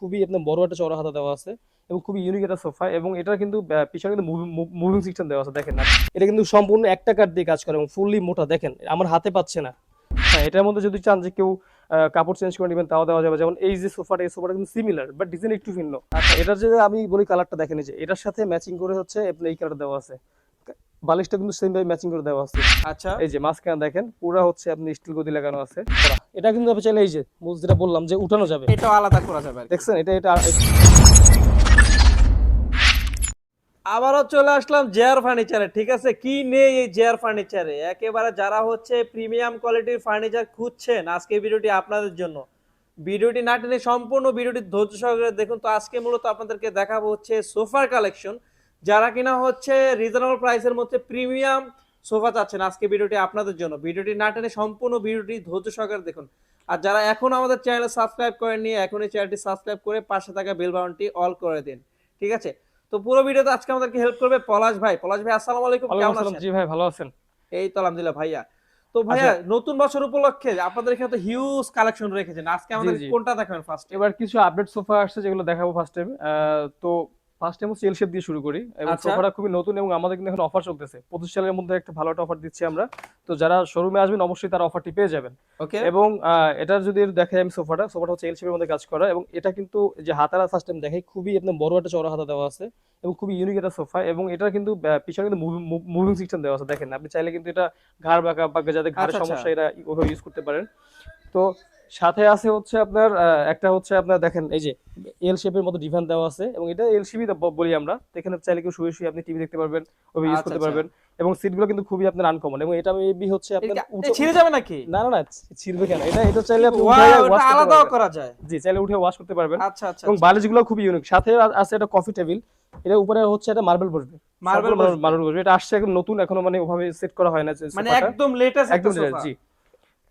খুবই আপনার বড় একটা চওড়া হাতা দেওয়া আছে এবং খুবই ইউনিক একটা সোফা, এবং এটা কিন্তু পিছনে কিন্তু মুভিং সিস্টেম দেওয়া আছে দেখেন না। এটা কিন্তু সম্পূর্ণ একটা কাঠ দিয়ে কাজ করে এবং ফুললি মোটা, দেখেন আমার হাতে পাচ্ছে না। হ্যাঁ, এটার মধ্যে যদি চান যে কেউ কাপড় চেঞ্জ করে নেবেন তাও দেওয়া যাবে। যেমন এই যে সোফাটা, এই সোফাটা কিন্তু সিমিলার বাট ডিজাইন একটু ভিন্ন। আচ্ছা, এটার যে আমি বলি কালারটা দেখেন, এই যে এটার সাথে ম্যাচিং করে হচ্ছে আপনার এই কালার দেওয়া আছে, বালিশটা কিন্তু সেম ভাবে ম্যাচিং করে দেওয়া আছে। আচ্ছা, এই যে মাঝখানে দেখেন পুরা হচ্ছে আপনি স্টিল গদি লাগানো আছে করা। এটা কিন্তু আপনি চাইলে এই যে মুজ যেটা বললাম যে উঠানো যাবে, এটাও আলাদা করা যাবে আর কি। দেখছেন এটা এটা আবারও চলে আসলাম জেআর ফার্নিচারে। ঠিক আছে, কি নেই এই জেআর ফার্নিচারে, একেবারে যারা হচ্ছে প্রিমিয়াম কোয়ালিটির ফার্নিচার খুঁজছেন, আজকে ভিডিওটি আপনাদের জন্য। ভিডিওটি না টেনে সম্পূর্ণ ভিডিওটি ধৈর্য সহকারে দেখুন। তো আজকে মূলত আপনাদেরকে দেখাবো হচ্ছে সোফার কালেকশন। যারা কিনা হচ্ছে রিজনেবল প্রাইসের মধ্যে প্রিমিয়াম সোফা চাচ্ছেন, আজকে ভিডিওটি আপনাদের জন্য। ভিডিওটি না টেনে সম্পূর্ণ ভিডিওটি ধৈর্য সহকারে দেখুন। আর যারা এখন আমাদের চ্যানেল সাবস্ক্রাইব করেননি, এখনই চ্যানেলটি সাবস্ক্রাইব করে পাশে থাকা বেল বাটনটি অল করে দিন। ঠিক আছে, তো পুরো ভিডিওতে আজকে আমাদেরকে হেল্প করবে পলাশ ভাই। পলাশ ভাই, আসসালামু আলাইকুম, ওয়ালাইকুম কেমন আসসালাম। আছেন? জি ভাই, ভালো আছেন? এই তো আলহামদুলিল্লাহ ভাইয়া। তো ভাইয়া, আচ্ছা, নতুন বছর উপলক্ষে আপনাদের এখানে তো হিউজ কালেকশন রেখেছেন, আজকে জি আমাদের জি, কোনটা দেখাবেন ফার্স্ট? এবার কিছু আপডেট সোফা আসছে যেগুলো দেখাবো ফার্স্ট টাইম। তো ফার্স্ট টাইম হচ্ছে এল শেপ দিয়ে শুরু করি, এবং আচ্ছা, সোফাটা খুবই নতুন এবং আমাদের কিন্তু এখন অফার চলতেছে 25 সালের মধ্যে একটা ভালো একটা অফার দিচ্ছি আমরা। তো যারা শোরুমে আসবেন অবশ্যই তারা অফারটি পেয়ে যাবেন। ওকে, এবং এটার যদি দেখাই আমি, সোফাটা সোফাটা হচ্ছে এল শেপের মধ্যে কাজ করা, এবং এটা কিন্তু যে হাতারা ফার্স্ট টাইম দেখাই খুবই আপনার বড় একটা চওড়া হাতা দেওয়া আছে এবং খুবই ইউনিক একটা সোফা, এবং এটার কিন্তু পিছনে কিন্তু মুভিং সিস্টেম দেওয়া আছে দেখেন, আপনি চাইলে কিন্তু এটা ঘাড় বাঁকা বা যাদের ঘাড়ের আচ্ছা, আচ্ছা, সমস্যা এটা ওভাবে ইউজ করতে পারেন। তো সাথে আছে হচ্ছে আপনার একটা হচ্ছে আপনার দেখেন এই যে এল শেপের মতো ডিভান দেওয়া আছে, এবং এটা এল শেপই বলি আমরা। তো এখানে চাইলে কেউ শুয়ে শুয়ে আপনি টিভি দেখতে পারবেন, ওভাবে ইউজ আচ্ছা, করতে আচ্ছা। পারবেন। এবং সিটগুলো কিন্তু খুবই আপনার আনকমন, এবং এটা মেবি হচ্ছে আপনার ছিঁড়ে যাবে নাকি? না না না, ছিড়বে কেন, এটা এটা চাইলে আপনি উঠায় ওয়াও, এটা ওয়াশ করতে আলাদাও পারবেন। করা যায়। জি, চাইলে উঠে ওয়াশ করতে পারবেন। আচ্ছা, আচ্ছা, এবং আচ্ছা। বালিশগুলো খুবই ইউনিক, সাথে আছে একটা কফি টেবিল। এটা উপরে হচ্ছে একটা মার্বেল বসবে, মার্বেল সম্পূর্ণ বসবে, মার্বেল বসবে। এটা আসছে একদম নতুন, এখনো মানে ওভাবে সেট করা হয় না যে মানে সোফাটা। একদম লেটেস্ট একটা একদম সোফা। জি।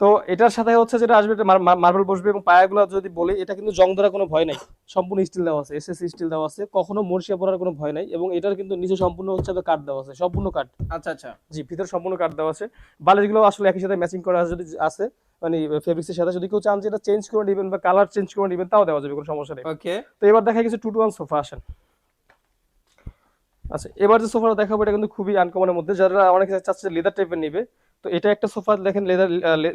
তো এটার সাথে হচ্ছে যেটা আসবে, এটা মার্বেল বসবে, এবং পায়াগুলো যদি বলি এটা কিন্তু জং ধরার কোনো ভয় নাই, সম্পূর্ণ স্টিল দেওয়া আছে, এসএস স্টিল দেওয়া আছে, কখনো মরচিয়া পড়ার কোনো ভয় নাই। এবং এটার কিন্তু নিচে সম্পূর্ণ হচ্ছে আপনার কাঠ দেওয়া আছে, সম্পূর্ণ কাঠ। আচ্ছা, আচ্ছা, জি, ভিতরে সম্পূর্ণ কাঠ দেওয়া আছে। বালিশগুলো আসলে একই সাথে ম্যাচিং করা আছে, যদি আছে মানে ফেব্রিক্সের সাথে। যদি কেউ চান যে এটা চেঞ্জ করে নেবেন বা কালার চেঞ্জ করে নেবেন তাও দেওয়া যাবে, কোনো সমস্যা নেই। ওকে, তো এবার দেখা গেছে 2-to-1 সোফা আসেন। আচ্ছা, এবার যে সোফাটা দেখাবো এটা কিন্তু খুবই আনকমনের মধ্যে, যারা অনেকে চাচ্ছে লেদার টাইপের নিবে। তো এটা একটা সোফা দেখেন,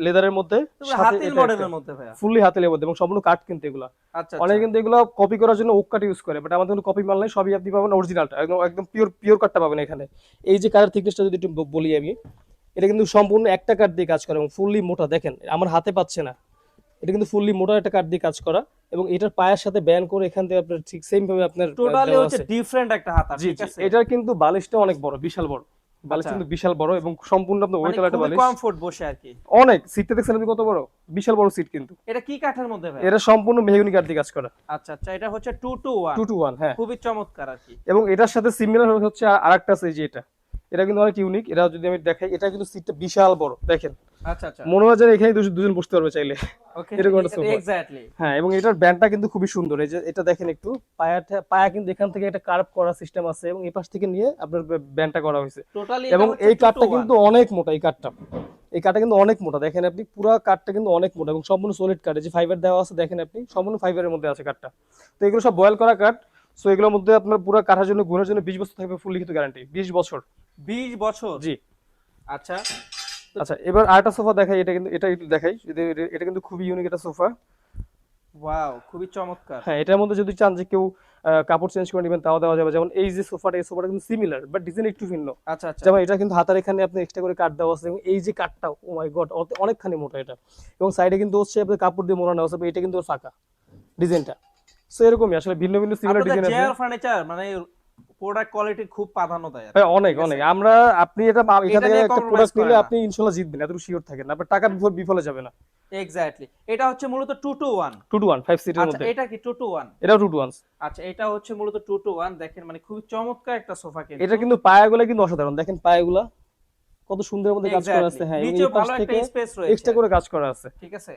লেদারের মধ্যে, তারপরে সাথে হাতিল এটা একটা মডেলের মধ্যে ভাইয়া। ফুললি হাতের মধ্যে, এবং সম্পূর্ণ কাঠ কিন্তু এগুলা। আচ্ছা, আচ্ছা, অনেকে কিন্তু এগুলো কপি করার জন্য ওক কাঠ ইউজ করে, বাট আমাদের কোনো কপি মাল নাই, সবই আপনি পাবেন অরিজিনালটা, একদম একদম পিওর পিওর কাঠটা পাবেন এখানে। এই যে কাঠের থিকনেসটা যদি একটু বলি আমি, এটা কিন্তু সম্পূর্ণ একটা কাঠ দিয়ে কাজ করে এবং ফুললি মোটা, দেখেন আমার হাতে পাচ্ছে না। এটা কিন্তু ফুললি মোটা একটা কাঠ দিয়ে কাজ করা, এবং এটার পায়ের সাথে ব্যান্ড করে এখান থেকে আপনার ঠিক সেম ভাবে আপনার টোটালি দেওয়া হচ্ছে আছে। ডিফারেন্ট একটা হাতা। জি ঠিক জি, আছে, এটার কিন্তু বালিশটা অনেক বড়, বিশাল বড়। বালিশ আচ্ছা, কিন্তু বিশাল বড়, এবং সম্পূর্ণ আপনার মানে ওয়েট একটা খুবই বালিশ। কমফোর্ট বসে আর কি। অনেক সিটটা দেখছেন আপনি কত বড়, বিশাল বড় সিট কিন্তু। এটা কি কাঠের মধ্যে ভাইয়া? এটা সম্পূর্ণ মেহগনি কাঠ দিয়ে কাজ করা। আচ্ছা, আচ্ছা, এটা হচ্ছে 2 to 1, 2-to-1, হ্যাঁ। খুবই চমৎকার আর কি। এবং এটার সাথে সিমিলার হচ্ছে আরেকটা আছে, যে এটা কিন্তু অনেক ইউনিক। এটা যদি আমি দেখাই, এটা কিন্তু সিটটা বিশাল বড় দেখেন, আচ্ছা, আচ্ছা, মনে হয় যে এখানে দুজন বসতে পারবে চাইলে, ওকে, এরকম একটা সোফা। এক্স্যাক্টলি। হ্যাঁ, এবং এটার ব্যান্ডটা কিন্তু খুবই সুন্দর। এই যে এটা দেখেন একটু, পায়া কিন্তু এখান থেকে একটা কার্ভ করা সিস্টেম আছে, এবং এই পাশ থেকে নিয়ে আপনার ব্যান্ডটা করা হয়েছে। টোটালি এটা এবং হচ্ছে এই 2 to কাঠটা 1। কিন্তু অনেক মোটা, এই কাঠটা কিন্তু অনেক মোটা, দেখেন আপনি পুরো কাঠটা কিন্তু অনেক মোটা, এবং সম্পূর্ণ সলিড কাঠ। যে ফাইবার দেওয়া আছে দেখেন আপনি, সম্পূর্ণ ফাইবারের মধ্যে আছে কাঠটা। তো এগুলো সব বয়েল করা কাঠ। সো এগুলোর মধ্যে আপনার পুরো কাঠার জন্য, গুণের জন্য 20 বছর থাকবে, ফুল লিখিত গ্যারান্টি 20 বছর। 20 বছর। জি। আচ্ছা, তো আচ্ছা, এবার আরেকটা সোফা দেখাই, এটা কিন্তু এটা একটু দেখাই, এটা কিন্তু খুবই ইউনিক একটা সোফা। ওয়াও, খুবই চমৎকার। হ্যাঁ, এটার মধ্যে যদি চান যে কেউ কাপড় চেঞ্জ করে নেবেন তাও দেওয়া যাবে। যেমন এই যে সোফাটা, এই সোফাটা কিন্তু সিমিলার বাট ডিজাইন একটু ভিন্ন। আচ্ছা, আচ্ছা, যেমন এটা কিন্তু হাতার এখানে আপনি এক্সট্রা করে কাট দেওয়া আছে, এবং এই যে কাটটা, ও মাই গড, অনেকখানি মোটা এটা। এবং সাইডে কিন্তু হচ্ছে আপনার কাপড় দিয়ে মোড়ানো আছে, এটা কিন্তু ওর ফাঁকা ডিজাইনটা। সো এরকমই আসলে ভিন্ন ভিন্ন সিমিলার আপনাদের ডিজাইন আছে। জেআর ফার্নিচার মানে প্রোডাক্ট কোয়ালিটি খুব প্রাধান্য দেয় আর ভাই কি। অনেক ঠিক আছে, অনেক আমরা, আপনি এটা এখান এটা থেকে নিয়ে একটা কম্প্রোমাইজ প্রোডাক্ট করে নিলে না। আপনি ইনশাল্লাহ জিতবেন, এত শিওর থাকেন, আপনার টাকা বিফলে যাবে না। এক্স্যাক্টলি, এটা হচ্ছে মূলত 2 to 1। 2-to-1 5 সিটের আচ্ছা, মধ্যে, এটা কি 2 to 1? এটাও 2-to-1। আচ্ছা, এটা হচ্ছে মূলত 2 to 1। দেখেন মানে খুবই চমৎকার একটা সোফা কিন্তু। এটা কিন্তু পায়াগুলো কিন্তু অসাধারণ, দেখেন পায়াগুলা কত সুন্দর মধ্যে কাজ করা এক্স্যাক্টলি, আছে। হ্যাঁ, এবং নিচেও এই পাশ ভালো একটা থেকে স্পেস রয়েছে এক্সট্রা আর করে কি। কাজ করা আছে। ঠিক আছে,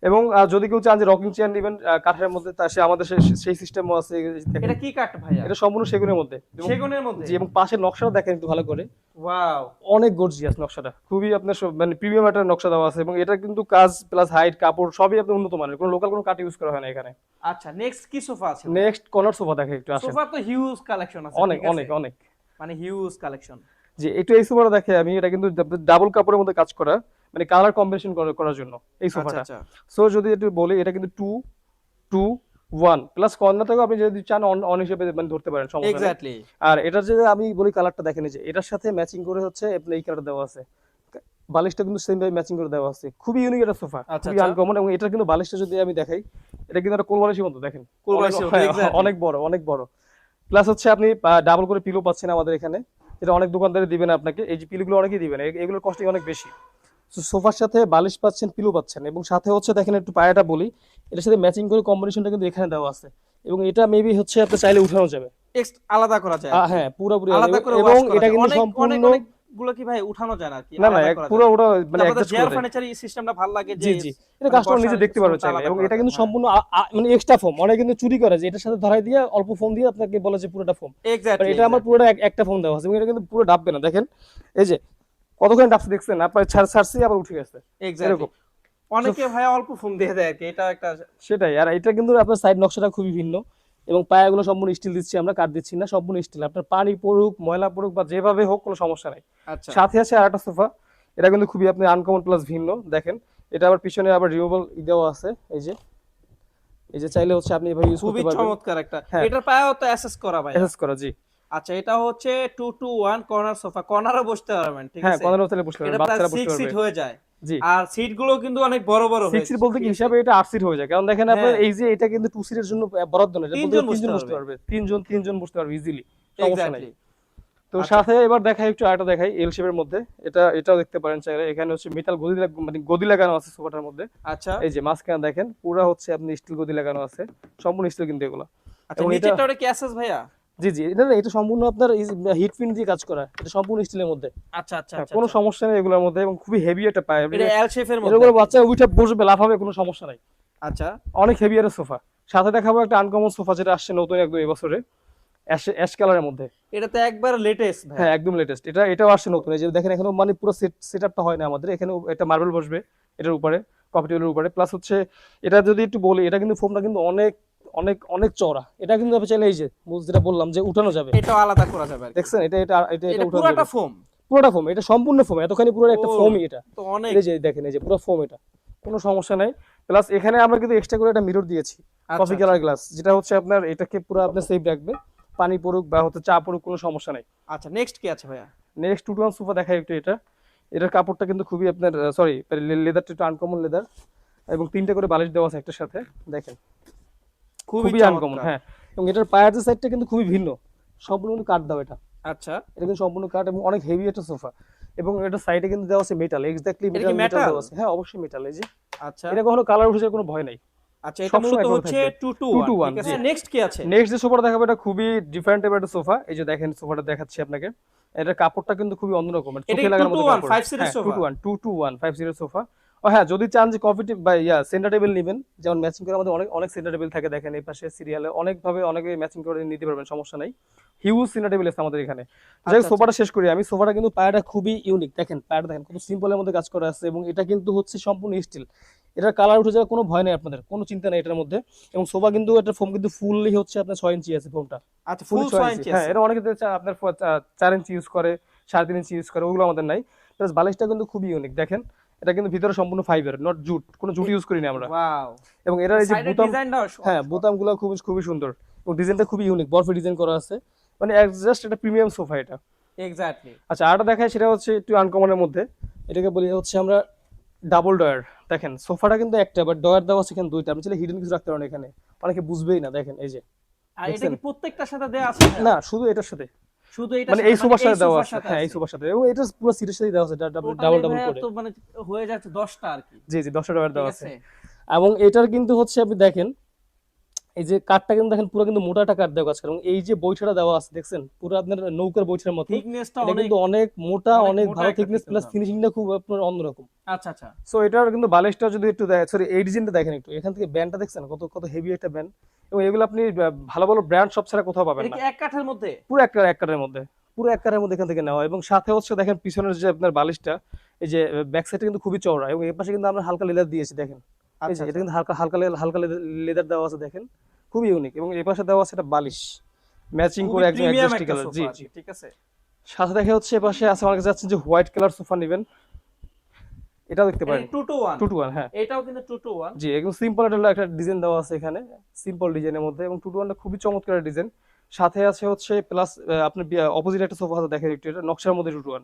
এবং যদি কেউ চান যে রকিং চেয়ার নেবেন কাঠের মধ্যে, তা সে আমাদের সেই সিস্টেমও আছে। এই যে দেখেন, এটা কি কাঠ ভাইয়া? এটা সম্পূর্ণ সেগুনের মধ্যে। এবং সেগুনের মধ্যে? জি, এবং পাশের নকশাটা দেখেন একটু ভালো করে, ওয়াও, অনেক গর্জিয়াস নকশাটা, খুবই আপনার মানে প্রিমিয়াম একটা নকশা দেওয়া আছে। এবং এটা কিন্তু কাজ প্লাস হাইট কাপড় সবই আপনার উন্নত মানের, কোনো লোকাল কোনো কাঠ ইউজ করা হয় না এখানে। আচ্ছা নেক্সট কি সোফা আছে? নেক্সট কর্নার সোফা দেখে একটু আসেন। সোফা তো হিউজ কালেকশন আছে, অনেক ঠিক আছে? অনেক অনেক, মানে হিউজ কালেকশন। যে একটু এই সোফাটা দেখে আমি, এটা কিন্তু ডাবল কাপড়ের মধ্যে কাজ করা, মানে কালার কম্বিনেশন করার জন্য এই আচ্ছা সোফাটা। আচ্ছা, সো যদি একটু বলি, এটা কিন্তু 2-2-1 প্লাস কর্নার থেকেও আপনি যদি চান অন হিসেবে মানে ধরতে পারেন, সমস্যা নেই। এক্স্যাক্টলি। আর এটার যে আমি বলি কালারটা দেখেন, এই যে এটার সাথে ম্যাচিং করে হচ্ছে আপনার এই কালার দেওয়া আছে, বালিশটা কিন্তু সেম ভাবে ম্যাচিং করে দেওয়া আছে। খুবই ইউনিক একটা সোফা, আচ্ছা, খুবই আচ্ছা। আনকমন। এবং এটার কিন্তু বালিশটা যদি আমি দেখাই, এটা কিন্তু একটা কোল বালিশের মতো দেখেন, কোল বালিশের মতো, হ্যাঁ, exactly। অনেক বড় অনেক বড়। প্লাস হচ্ছে আপনি ডাবল করে পিলো পাচ্ছেন আমাদের এখানে, যেটা অনেক দোকানদারে দিবেন আপনাকে। এই যে পিলোগুলো অনেকেই দিবেন, এগুলোর কস্টিং অনেক বেশি। সোফার সাথে বালিশ পাচ্ছেন, পিলো পাচ্ছেন, এবং সাথে হচ্ছে দেখেন একটু পায়াটা বলি, এটার সাথে ম্যাচিং করে কম্বিনেশনটা কিন্তু এখানে দেওয়া আছে। এবং এটা মেবি হচ্ছে আপনি চাইলে উঠানো যাবে। আলাদা করা যায়? হ্যাঁ, পুরোপুরি আলাদা করে এবং ওয়াশ করা এটা যায়? কিন্তু অনেক সম্পূর্ণ, অনেক গুলো কি ভাই উঠানো যায় না কি? না না, আলাদা করা পুরো যায়? ওটা মানে আমাদের অ্যাডজাস্ট জেআর করে দেয়। ফার্নিচার এই সিস্টেমটা ভালো লাগে যে জি জি, এটা মানে কাস্টমার নিজে বসার দেখতে পারবে স্পেসটা চাইলে। আলাদা এবং করা এটা কিন্তু যায়। সম্পূর্ণ মানে এক্সট্রা ফোম, অনেকে কিন্তু চুরি করে যে এটার সাথে ধরাই দিয়ে অল্প ফোম দিয়ে আপনাকে বলে যে পুরোটা ফোম, এক্স্যাক্টলি, এটা আমার পুরোটা একটা ফোম দেওয়া আছে। এবং এটা কিন্তু পুরো ডাববে না, দেখেন এই যে কতক্ষণ ডাবছে দেখছেন, আপনার ছাড়ছি আবার উঠে গেছে এক্স্যাক্টলি। এরকম। অনেকে ভাই অল্প ফোম দিয়ে দেয় আর কি, এটা একটা। সেটাই। আর এটা কিন্তু আপনার সাইড নকশাটা খুবই ভিন্ন, এবং পায়াগুলো সম্পূর্ণ স্টিল দিচ্ছি আমরা, কাঠ দিচ্ছি না, সম্পূর্ণ স্টিল। আপনার পানি পড়ুক ময়লা পড়ুক বা যেভাবে হোক কোনো সমস্যা নাই। আচ্ছা, সাথে আছে আর একটা সোফা, এটা কিন্তু খুবই আপনি আনকমন প্লাস ভিন্ন। দেখেন, এটা আবার পিছনে আবার রিমুভেবল দেওয়া আছে, এই যে চাইলে হচ্ছে আপনি এভাবে ইউজ খুবই করতে পারবেন। চমৎকার একটা। হ্যাঁ, এটার পায়াও তো অ্যাসেস করা ভাই। অ্যাসেস করা, জি। আচ্ছা, এটা হচ্ছে 2-2-1 কর্নার সোফা, কর্নারে বসতে পারবেন, ঠিক হ্যাঁ, আছে? কর্নার হোটেলে বসতে এটা পারবেন, প্রায় বাচ্চারা বসতে 6 পারবে। সিট হয়ে যায়। জি, আর সিট গুলো কিন্তু অনেক বড় বড় 6 সিট বলতে কি হিসাবে এটা 8 সিট হয়ে যায়, কারণ দেখেন আপনার হ্যাঁ। এই যে এটা কিন্তু 2 সিটের জন্য বরাদ্দ নয়, এটা বলতে তিনজন 3 জন বসতে বসতে পারবে। পারবে, তিনজন বসতে পারবে ইজিলি, সমস্যা নাই। এক্স্যাক্টলি। তো আচ্ছা। সাথে এবার দেখাই একটু, আরেকটা দেখাই এল শেপের মধ্যে, এটাও দেখতে পারেন চাইলে। এখানে হচ্ছে মেটাল মানে গদি লাগানো আছে সোফাটার মধ্যে। আচ্ছা এই যে মাঝখানে দেখেন পুরা হচ্ছে আপনি স্টিল গদি লাগানো আছে, সম্পূর্ণ স্টিল কিন্তু এগুলো। আচ্ছা, এবং এটা, নিচেরটা ওটা কি অ্যাসেস ভাইয়া? জি জি, এটা সম্পূর্ণ আপনার হিট পিন দিয়ে কাজ করা, এটা সম্পূর্ণ স্টিলের মধ্যে। আচ্ছা আচ্ছা হ্যাঁ, আচ্ছা কোনো আচ্ছা। সমস্যা নেই এগুলোর মধ্যে, এবং খুবই হেভি একটা পায়। এটা এল শেপের এর মধ্যে উপরে আর কি। বাচ্চা উঠে বসবে, লাফাবে, কোনো সমস্যা নাই। আচ্ছা, অনেক হেভি একটা সোফা। সাথে দেখাবো একটা আনকমন সোফা, যেটা আসছে নতুন একদম এবছরে, অ্যাশ কালারের মধ্যে। এটা তো একবার লেটেস্ট ভাই। হ্যাঁ, একদম লেটেস্ট। এটাও আসছে নতুন। এই যে দেখেন, এখনো মানে পুরো সেটআপটা হয় না আমাদের এখানে। এটা মার্বেল বসবে এটার উপরে, কফি টেবিলের উপরে। প্লাস হচ্ছে এটা যদি একটু বলি, এটা কিন্তু ফোমটা কিন্তু অনেক অনেক অনেক চওড়া। এটা কিন্তু আপনি চাইলে এই যে যেটা বললাম যে উঠানো যাবে, এটাও আলাদা করা যাবে আর কি। দেখছেন, এটা এটা এটা এটা এটা উঠানো পুরাটা যাবে। ফোম? পুরোটা ফোম, এটা সম্পূর্ণ ফোম, এতখানি পুরো একটা ও, ফোমই এটা। তো অনেক। এই যে দেখেন, এই যে পুরো ফোম, এটা কোনো সমস্যা নাই। প্লাস এখানে আমরা কিন্তু এক্সট্রা করে একটা মিরর দিয়েছি, কফি আচ্ছা কালার গ্লাস, যেটা হচ্ছে আপনার এটাকে পুরো আপনার সেফ রাখবে, পানি পড়ুক বা হচ্ছে চা পড়ুক, কোনো সমস্যা নাই। আচ্ছা, নেক্সট কি আছে ভাইয়া? নেক্সট 2-1 সোফা দেখাই একটু। এটার কাপড়টা কিন্তু খুবই আপনার সরি, লেদারটা একটু আনকমন লেদার, এবং 3টা করে বালিশ দেওয়া আছে একটার সাথে, দেখেন খুবই খুবই আনকমন। চমৎকার। হ্যাঁ, এবং এটার পায়ের যে সাইডটা কিন্তু খুবই ভিন্ন, সম্পূর্ণ কিন্তু কাঠ দাও এটা। আচ্ছা, এটা কিন্তু সম্পূর্ণ কাঠ এবং অনেক হেভি একটা সোফা। এবং এটা সাইডে কিন্তু দেওয়া আছে মেটাল, এক্স্যাক্টলি এটা কি মেটাল metal? দেওয়া আছে। হ্যাঁ, অবশ্যই মেটাল। এই যে আচ্ছা এটা কখনো কালার উঠে যাওয়ার কোনো ভয় নাই, আচ্ছা। এটা সবসময় মূলত এভাবে হচ্ছে থাকবে। 2-2-1, 2-1, ঠিক আছে। জি। নেক্সট কি আছে? নেক্সট যে সোফাটা দেখাবো, এটা খুবই ডিফারেন্ট টাইপের একটা সোফা। এই যে দেখেন সোফাটা দেখাচ্ছি আপনাকে, এটার কাপড়টা কিন্তু খুবই অন্যরকম, এটা চোখে কি লাগার মতো 2-2-1 কাপড়। 5 সিটের হ্যাঁ, সোফা? 2-2-1 5 সিটের সোফা। ও হ্যাঁ, যদি চান যে কফি বা সেন্টার টেবিল নেবেন, যেমন ম্যাচিং করে আমাদের অনেক অনেক সেন্টার টেবিল থাকে, দেখেন এই পাশে সিরিয়ালে অনেকভাবে অনেকে ম্যাচিং করে নিতে পারবেন, সমস্যা নাই। হিউজ সেন্টার টেবিল আছে আমাদের এখানে। যাই আচ্ছা, সোফাটা শেষ করি আমি। সোফাটা কিন্তু পায়াটা খুবই ইউনিক, দেখেন পায়াটা দেখেন কত সিম্পলের মধ্যে কাজ করা আছে, এবং এটা কিন্তু হচ্ছে সম্পূর্ণ স্টিল। এটার কালার উঠে যাওয়ার কোনো ভয় নেই আপনাদের, কোনো চিন্তা নেই এটার মধ্যে। এবং সোফা কিন্তু এটার ফোম কিন্তু ফুললি হচ্ছে আপনার 6 ইঞ্চি আছে ফোমটা, আচ্ছা, ফুল ফুল 6 6 ইঞ্চি। ইঞ্চি হ্যাঁ, আছে। এটা অনেকে আপনার 4 ইঞ্চি ইউজ করে, 3.5 ইঞ্চি ইউজ করে, ওগুলো আমাদের নাই। প্লাস বালিশটা কিন্তু খুবই ইউনিক, দেখেন এটা কিন্তু ভিতরে সম্পূর্ণ ফাইবার, নট জুট, কোনো জুট ইউজ করি না আমরা। ওয়াও, এবং এটার এই যে সাইডের বোতাম, ডিজাইনটাও হ্যাঁ বোতামগুলো খুবই খুবই সুন্দর, এবং ডিজাইনটা খুবই ইউনিক, বরফে ডিজাইন করা আছে, মানে জাস্ট একটা প্রিমিয়াম সোফা এটা। এক্স্যাক্টলি। আচ্ছা, আরেকটা দেখায়, সেটা হচ্ছে একটু আনকমনের মধ্যে, এটাকে বলি হচ্ছে আমরা ডাবল ডয়ার। দেখেন সোফাটা কিন্তু একটা, বাট ডয়ার দেওয়া আছে এখানে 2টা, আপনি চাইলে হিডেন কিছু রাখতে পারেন এখানে, অনেকে বুঝবেই না। দেখেন এই যে, আর এটা দেখছেন? কি প্রত্যেকটার সাথে দেয়া আছে ভাইয়া? না, শুধু এটার সাথে, শুধু এটা মানে এই সোফার সাথে দেওয়া আছে। হ্যাঁ, এই সোফার সাথে, এবং এটা পুরো সিটের সাথে দেওয়া আছে, ডাবল ডাবল করে। তো মানে হয়ে যাচ্ছে 10টা আর কি, জি জি, 10টা ডয়ার ঠিক দেওয়া আছে। আছে। এবং এটার কিন্তু হচ্ছে আপনি দেখেন, এই যে কাঠটা কিন্তু দেখেন পুরো কিন্তু মোটাটা কাঠ দেওয়া কাজ করে, এবং এই যে বৈঠাটা দেওয়া আছে দেখছেন পুরো আপনার নৌকার বৈঠার মতো, থিকনেসটা এটা অনেক কিন্তু অনেক মোটা, অনেক অনেক মোটা ভালো একটা থিকনেস, thickness প্লাস হবে। ফিনিশিংটা খুব আপনার অন্যরকম। আচ্ছা আচ্ছা। সো এটার কিন্তু বালিশটা যদি একটু সরি এই ডিজাইনটা দেখেন একটু, এখান থেকে ব্যান্ডটা দেখছেন কত কত হেভি একটা ব্যান্ড, এবং এগুলো আপনি ভালো ভালো ব্র্যান্ড শপ ছাড়া কোথাও পাবেন এটা না। কি এক কাঠের মধ্যে? পুরো এক কাঠের মধ্যে, পুরো এক কাঠের মধ্যে এখান থেকে নেওয়া, এবং সাথে হচ্ছে দেখেন পিছনের যে আপনার বালিশটা, এই যে ব্যাক সাইডটা কিন্তু খুবই চওড়া, এবং এই পাশে কিন্তু আমরা হালকা লেদার দিয়েছি দেখেন, এই আচ্ছা যে এটা আচ্ছা। কিন্তু হালকা হালকা হালকা লেদার দেওয়া আছে দেখেন, খুবই ইউনিক, এবং এই পাশে দেওয়া আছে একটা বালিশ ম্যাচিং খুবই করে একদম প্রিমিয়াম অ্যাডজাস্ট একটা কালার। সোফা জি আর জি। কি, ঠিক আছে। সাথে দেখা হচ্ছে এপাশে আছে আমার কাছে যাচ্ছেন যে হোয়াইট কালার সোফা নেবেন, এটাও দেখতে এটা পারেন। 2 to 1। 2 to 1, হ্যাঁ। এটাও কিন্তু 2 to 1। জি, একদম সিম্পল একটা ডিজাইন দেওয়া আছে এখানে, সিম্পল ডিজাইনের মধ্যে, এবং 2 to 1টা খুবই চমৎকার ডিজাইন। সাথে আছে হচ্ছে প্লাস আপনার অপোজিট একটা সোফা আছে দেখেন একটু, এটা নকশার মধ্যে 2 to 1,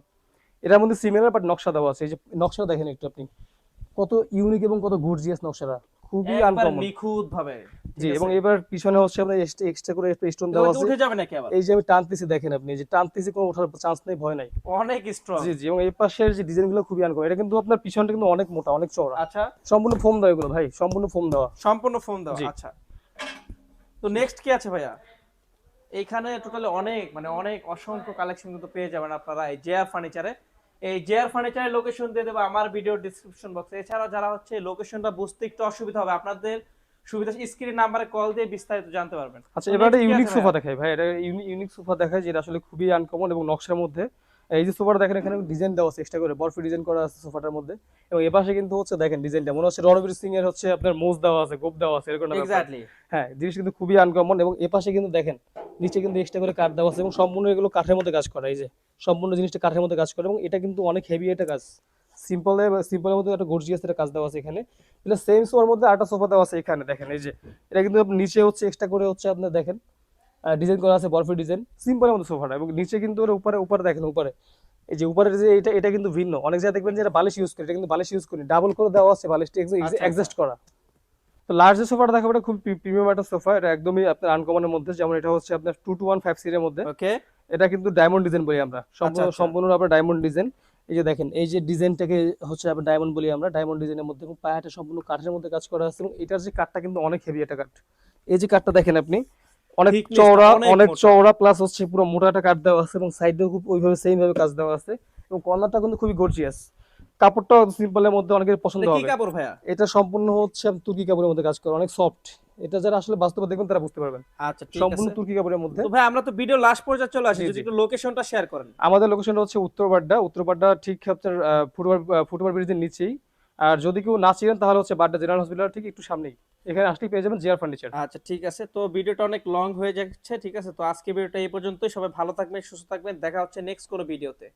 এটার মধ্যে সিমিলার বাট নকশা দেওয়া আছে, এই যে নকশা দেখেন একটু আপনি, কত ইউনিক এবং কত গর্জিয়াস নকশাটা, খুবই একবার আনকমন। নিখুঁত ভাবে, জি, ঠিক এবং আছে। এবার পিছনে হচ্ছে আপনার এক্সট্রা করে একটা স্টোন এগুলো দেওয়া কি আছে, উঠে যাবে নাকি আবার? এই যে আমি টানতেছি দেখেন আপনি, এই যে টানতেছি কোনো ওঠার চান্স নেই, ভয় নাই। অনেক স্ট্রং। জি জি, এবং এই পাশের যে ডিজাইনগুলো খুবই আনকমন, এটা কিন্তু আপনার পিছনটা কিন্তু অনেক মোটা, অনেক চওড়া, আচ্ছা, সম্পূর্ণ ফোম দেওয়া এগুলো ভাই, সম্পূর্ণ ফোম দেওয়া। সম্পূর্ণ ফোম দাও। জি। আচ্ছা, তো নেক্সট কি আছে ভাইয়া? এইখানে টোটালি অনেক মানে অনেক অসংখ্য কালেকশন কিন্তু পেয়ে যাবেন আপনারা এই জেআর ফার্নিচারে। এই জেআর ফার্নিচারের লোকেশন দিয়ে দেবো আমার ভিডিও ডিসক্রিপশন বক্সে। এছাড়াও যারা হচ্ছে লোকেশনটা বুঝতে একটু অসুবিধা হবে, আপনাদের সুবিধা স্ক্রিন নাম্বারে কল দিয়ে বিস্তারিত জানতে পারবেন। আচ্ছা, তো এবার একটা নেক্সট কি ইউনিক আছে সোফা ভাইয়া? দেখাই ভাই, এটা ইউনিক সোফা দেখায় যেটা আসলে খুবই আনকমন এবং নকশার মধ্যে। এই যে সোফাটা দেখেন এখানে ডিজাইন দেওয়া আছে এক্সট্রা করে, বরফি ডিজাইন করা আছে সোফাটার মধ্যে, এবং এপাশে কিন্তু হচ্ছে দেখেন ডিজাইনটা মনে হচ্ছে রণবীর সিং এর হচ্ছে আপনার মোজ দেওয়া আছে, গোপ দেওয়া আছে, এরকম একটা ব্যাপার। এক্স্যাক্টলি। হ্যাঁ, জিনিস কিন্তু খুবই আনকমন, এবং এপাশে কিন্তু দেখেন নিচে কিন্তু এক্সট্রা করে কাঠ দেওয়া আছে, এবং সম্পূর্ণ এগুলো কাঠের মধ্যে কাজ করা, এই যে সম্পূর্ণ জিনিসটা কাঠের মধ্যে কাজ করে, এবং এটা কিন্তু অনেক হেভি একটা কাজ, সিম্পলের মধ্যে একটা গর্জিয়াস একটা কাজ দেওয়া আছে এখানে। প্লাস সেম সোফার মধ্যে আরেকটা সোফা দেওয়া আছে এখানে দেখেন, এই যে এটা কিন্তু আপনার নিচে হচ্ছে এক্সট্রা করে হচ্ছে আপনার দেখেন ডিজাইন করা আছে, বরফি ডিজাইন সিম্পলের মধ্যে সোফাটা, এবং নিচে কিন্তু ওর উপরে উপরে দেখেন উপরে, এই যে উপরে যে এটা এটা কিন্তু ভিন্ন, অনেক জায়গায় দেখবেন যে এটা বালিশ ইউজ করে, এটা কিন্তু বালিশ ইউজ করি, ডাবল করে দেওয়া আছে বালিশটা আচ্ছা অ্যাডজাস্ট করা। তো লার্জ যে সোফাটা দেখাবো এটা খুব প্রিমিয়াম একটা সোফা, এটা একদমই আপনার আনকমনের মধ্যে, যেমন এটা হচ্ছে আপনার 2 to 1 5 সিটের মধ্যে, ওকে। এটা কিন্তু ডায়মন্ড ডিজাইন বলি আমরা, আচ্ছা আচ্ছা। সম্পূর্ণ আপনার ডায়মন্ড ডিজাইন। এই যে দেখেন এই যে ডিজাইনটাকে হচ্ছে আপনার ডায়মন্ড বলি আমরা, ডায়মন্ড ডিজাইনের মধ্যে, এবং পায়াটা সম্পূর্ণ কাঠের মধ্যে কাজ করা আছে, এবং এটার যে কাঠটা কিন্তু অনেক হেভি একটা কাঠ, এই যে কাঠটা দেখেন আপনি, অনেক Thickness টা চওড়া, অনেক অনেক মোটা। চওড়া, প্লাস হচ্ছে পুরো মোটা একটা কাঠ দেওয়া আছে, এবং সাইডেও খুব ওইভাবে সেম ভাবে কাজ দেওয়া আছে, এবং কর্নারটা কিন্তু খুবই গর্জিয়াস। কাপড়টা সিম্পলের মধ্যে অনেকের পছন্দ এটা কি হবে। কাপড় ভাইয়া? এটা সম্পূর্ণ হচ্ছে তুর্কি কাপড়ের মধ্যে কাজ করে, অনেক সফট, এটা যারা আসলে বাস্তবে দেখবেন তারা বুঝতে পারবেন, আচ্ছা ঠিক সম্পূর্ণ আছে। তুর্কি কাপড়ের মধ্যে। তো ভাই আমরা তো ভিডিও লাস্ট পর্যায়ে চলে আসি, জি, যদি জি। একটু লোকেশনটা শেয়ার করেন। আমাদের লোকেশনটা হচ্ছে উত্তরবাড্ডা ঠিক আপনার ফুটওভার ব্রিজের নিচেই। আর যদি কেউ না চিনেন তাহলে হচ্ছে বাড্ডা জেনারেল হসপিটাল ঠিক একটু সামনেই, এখানে আসলেই পেয়ে যাবেন জিআর ফার্নিচার। আচ্ছা ঠিক আছে, তো ভিডিওটা অনেক লং হয়ে যাচ্ছে, ঠিক আছে। তো আজকে ভিডিওটা এই পর্যন্তই, সবাই ভালো থাকবেন, সুস্থ থাকবেন, দেখা হচ্ছে নেক্সট কোনো ভিডিওতে।